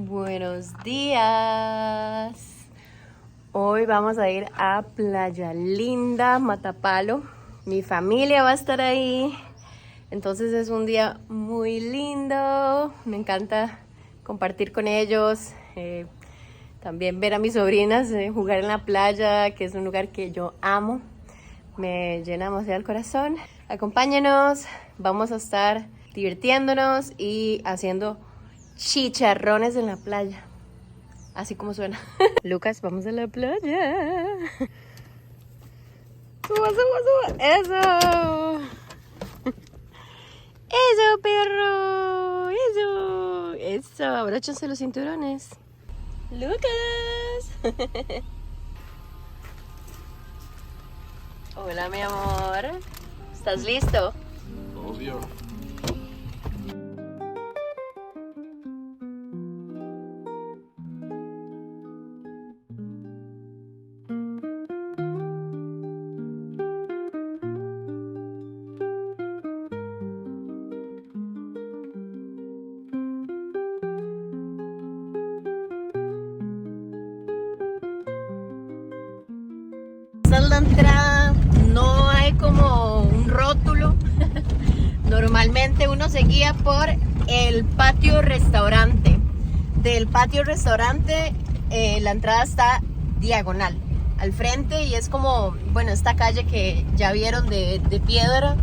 Buenos días. Hoy vamos a ir a Playa Linda, Matapalo. Mi familia va a estar ahí. Entonces es un día muy lindo. Me encanta compartir con ellos. También ver a mis sobrinas jugar en la playa, que es un lugar que yo amo. Me llena demasiado el corazón. Acompáñenos. Vamos a estar divirtiéndonos y haciendo chicharrones en la playa, así como suena. Lucas, vamos a la playa. Suba, suba, suba. Eso. Eso, perro. Eso. Eso. Abróchense los cinturones. Lucas. Hola, mi amor. ¿Estás listo? Obvio. Esta es la entrada, no hay como un rótulo. Normalmente uno se guía por el patio restaurante. Del patio restaurante la entrada está diagonal al frente y es como, bueno, esta calle que ya vieron de piedra.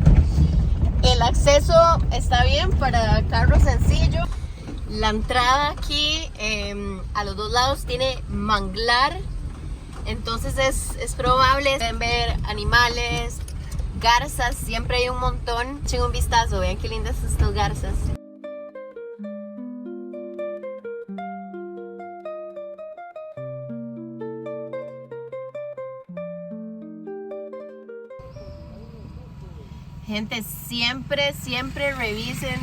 El acceso está bien para carro sencillo. La entrada aquí a los dos lados tiene manglar. Entonces es probable, pueden ver animales, garzas, siempre hay un montón. Echen un vistazo, vean qué lindas estas garzas. Gente, siempre revisen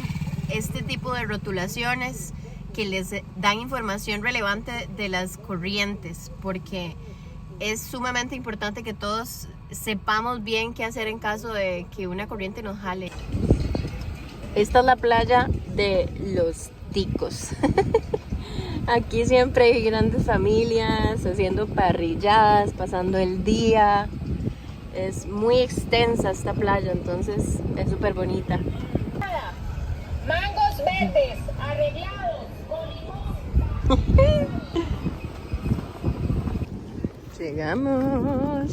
este tipo de rotulaciones que les dan información relevante de las corrientes, porque es sumamente importante que todos sepamos bien qué hacer en caso de que una corriente nos jale. Esta es la playa de Los Ticos. Aquí siempre hay grandes familias haciendo parrilladas, pasando el día. Es muy extensa esta playa, entonces es súper bonita. Mangos verdes arreglados con limón. Llegamos.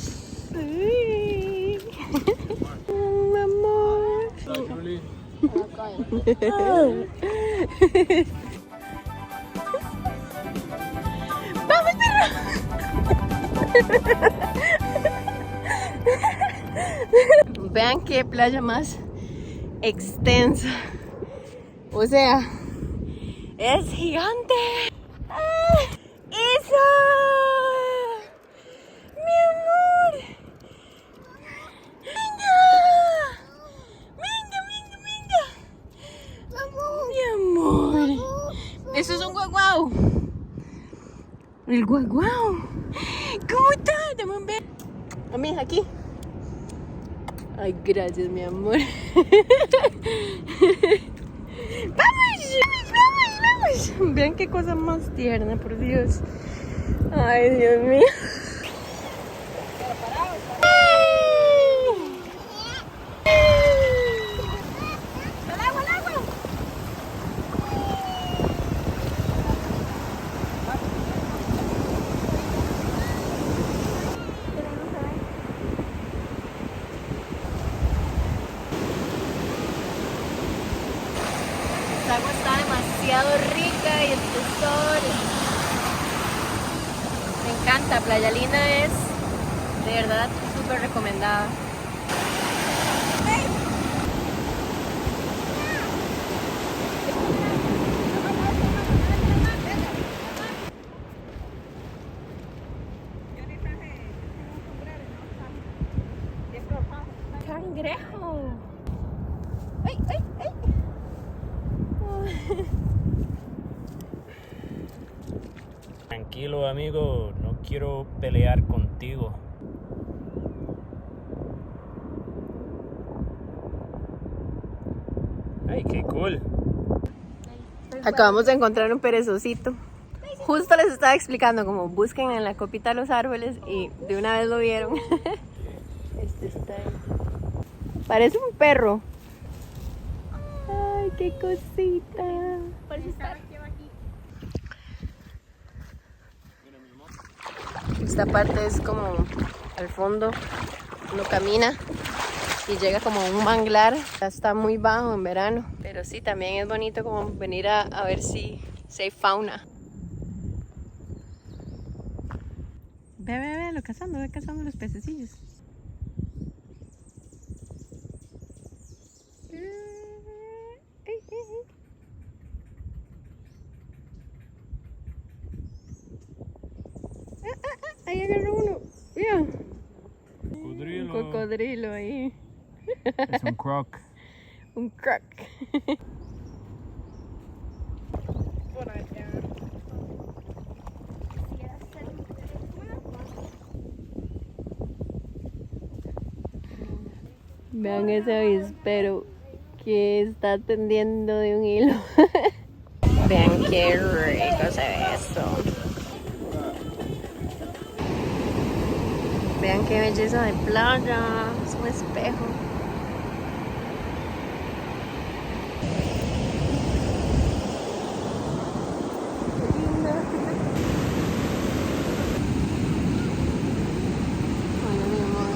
Sí. Amor. ¡Vamos, perro! Vean qué playa más extensa. O sea, es gigante. ¡Eso! Eso es un guaguao. El guaguao. ¿Cómo está? Dame un beso. A mí, aquí. Ay, gracias, mi amor. Vamos. Vean qué cosa más tierna, por Dios. Ay, Dios mío. El agua está demasiado rica y el sol. Me encanta, Playa Linda es de verdad súper recomendada. ¡Cangrejo! ¡Ay! Tranquilo, amigo, no quiero pelear contigo. Ay, qué cool. Acabamos de encontrar un perezosito. Justo les estaba explicando como busquen en la copita de los árboles y de una vez lo vieron. Este está ahí. Parece un perro. Ay, qué cosita. Esta parte es como al fondo, uno camina y llega como a un manglar. Ya está muy bajo en verano, pero sí, también es bonito como venir a ver si hay fauna. Ve, ve cazando los pececillos. Ahí agarró uno. Mira. Un cocodrilo ahí. Es un croc. Un croc. Por allá. Vean ese avispero que está tendiendo de un hilo. Vean qué rico se ve eso. Vean qué belleza de playa. Es un espejo. Qué linda. Hola, mi amor.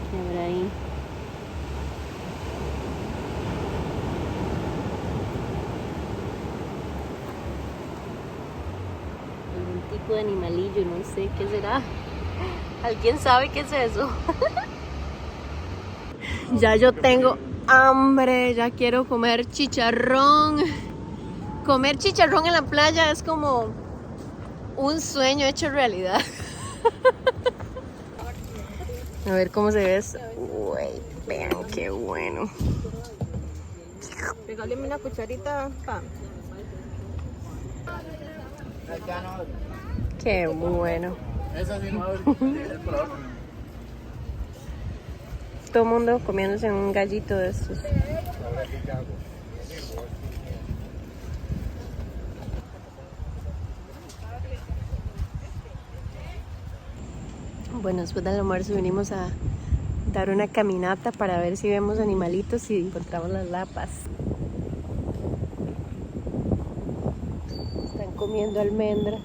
¿Qué habrá ahí? Algún tipo de animalillo, no sé qué será. ¿Alguien sabe qué es eso? Ya yo tengo hambre, ya quiero comer chicharrón. Comer chicharrón en la playa es como un sueño hecho realidad. A ver cómo se ve eso. Uy, vean qué bueno. Regáleme una cucharita, pa. Qué bueno. Todo el mundo comiéndose un gallito de estos. Bueno, después del almuerzo vinimos a dar una caminata para ver si vemos animalitos y encontramos las lapas. Están comiendo almendras.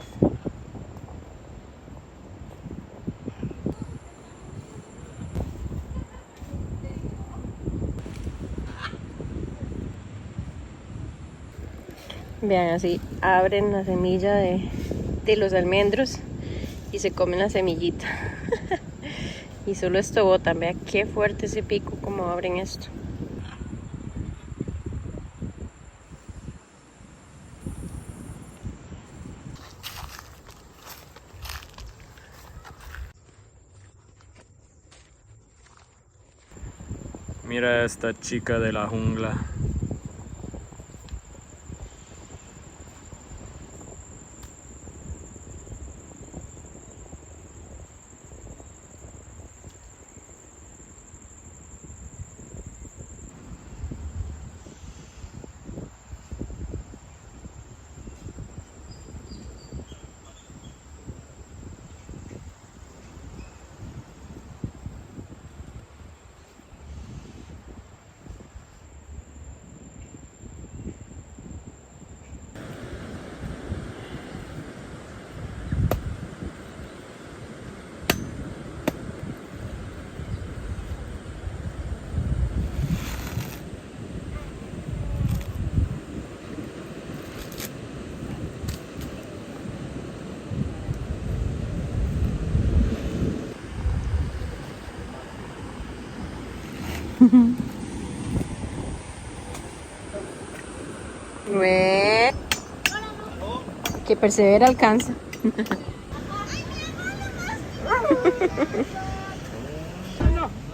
Vean, así abren la semilla de los almendros y se comen la semillita. Y solo esto botan. Vean qué fuerte ese pico, como abren esto. Mira a esta chica de la jungla. Güey. Que persevera alcanza.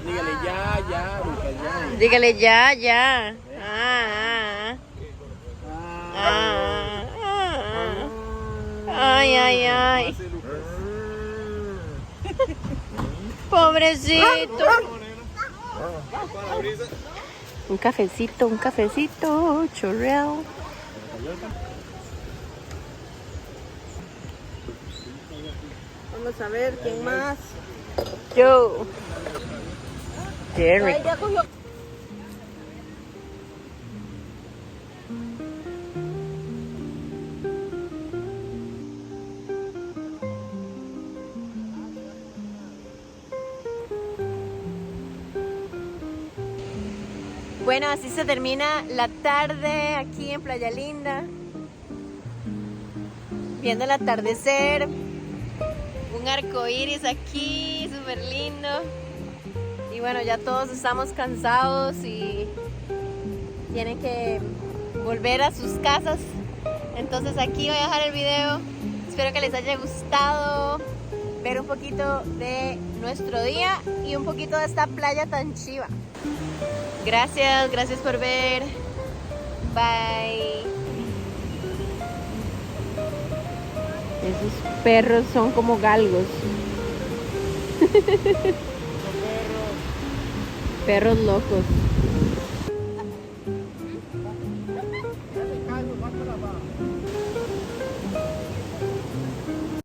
Dígale ya, Lucas, ya. Dígale ya. Ay. Pobrecito. Un cafecito, chorreado. Vamos a ver quién más. Yo. Jerry. Ay, ya cogió. Bueno, así se termina la tarde aquí en Playa Linda. Viendo el atardecer. Un arco iris aquí, súper lindo. Y bueno, ya todos estamos cansados y tienen que volver a sus casas. Entonces aquí voy a dejar el video. Espero que les haya gustado ver un poquito de nuestro día y un poquito de esta playa tan chiva. Gracias por ver. Bye. Esos perros son como galgos. Perros locos.